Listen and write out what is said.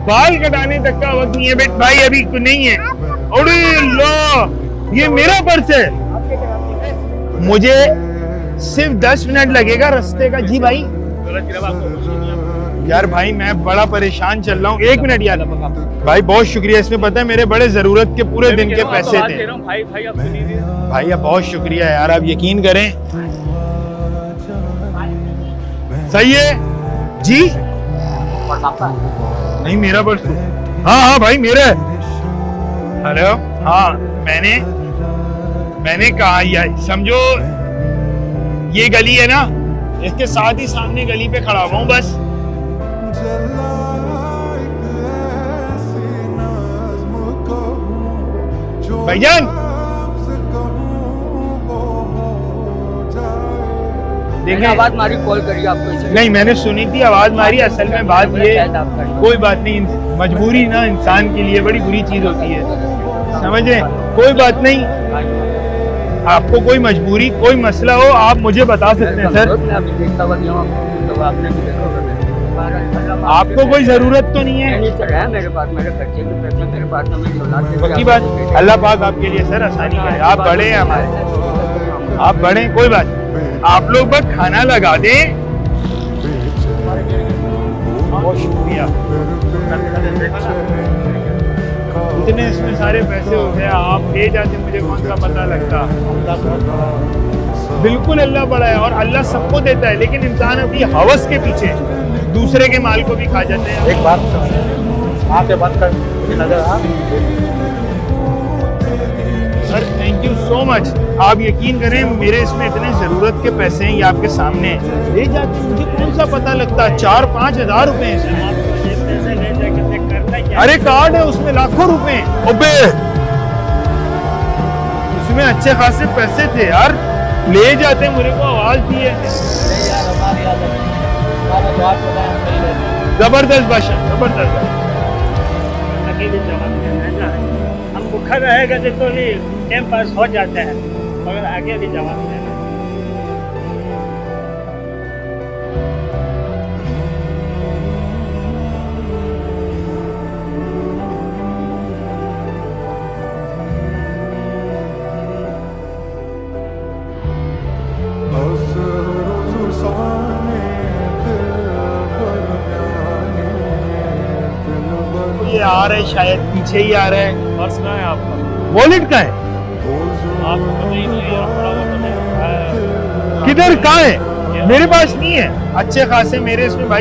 बाल कटाने तक का वक्त नहीं है बेट भाई, अभी नहीं है। अरे लो, ये मेरा पर्स है। मुझे सिर्फ 10 मिनट लगेगा रास्ते का। जी भाई। यार भाई मैं बड़ा परेशान चल रहा हूँ, 1 मिनट यार। भाई बहुत शुक्रिया, इसमें पता है मेरे बड़े जरूरत के पूरे दिन के पैसे थे। भाई अब बहुत शुक्रिया यार, आप यकीन करें। सही है जी। नहीं मेरा पर्स। हाँ हाँ भाई मेरा है। हेलो। हाँ मैंने कहा यार, समझो ये गली है ना, इसके साथ ही सामने गली पे खड़ा हुआ हूँ बस। भाईजान देखिए आवाज मारी, कॉल करी आपको। नहीं मैंने सुनी थी, आवाज मारी। असल में बात ये, कोई बात नहीं, मजबूरी ना इंसान के लिए बड़ी बुरी चीज होती है, समझे। कोई बात नहीं, आपको कोई मजबूरी कोई मसला हो आप मुझे बता सकते हैं सर। आपको कोई जरूरत तो नहीं है? मेरे पास मेरे खर्चे के पैसे मेरे पास, पक्की बात। अल्लाह पाक आपके लिए सर आसानी करे। आप बड़े हैं हमारे, आप बड़े, कोई बात। आप लोग बस खाना लगा दें। बहुत शुक्रिया। इतने इसमें सारे पैसे हो गए, आप ले जाते मुझे कौन सा पता लगता। बिल्कुल अल्लाह बड़ा है और अल्लाह सबको देता है, लेकिन इंसान अपनी हवस के पीछे दूसरे के माल को भी खा जाते हैं। एक बात आंखें बंद कर, नजर आ। Sir thank you so much. आप यकीन करें मेरे इसमें इतने जरूरत के पैसे हैं, ये आपके सामने हैं। ले जाते मुझे कौन सा पता लगता। 4-5 हजार रुपए हैं इसमें। अरे कार्ड है उसमें लाखों रुपए। अबे उसमें अच्छे खासे पैसे थे यार, ले जाते मुझे को आवाज दी है। जबरदस्त भाषा, जबरदस्त। हम भूखा रहेगा तो टाइम पास हो जाता है, मगर आगे भी जवाब देना। ये आ रहा है, शायद पीछे ही आ रहा है। पर्स कहाँ है आपका? वॉलेट का है? आपको पता ही नहीं है, पड़ा हुआ तो नहीं। किधर कहाँ है? मेरे पास नहीं है अच्छे खासे मेरे इसमें भाई।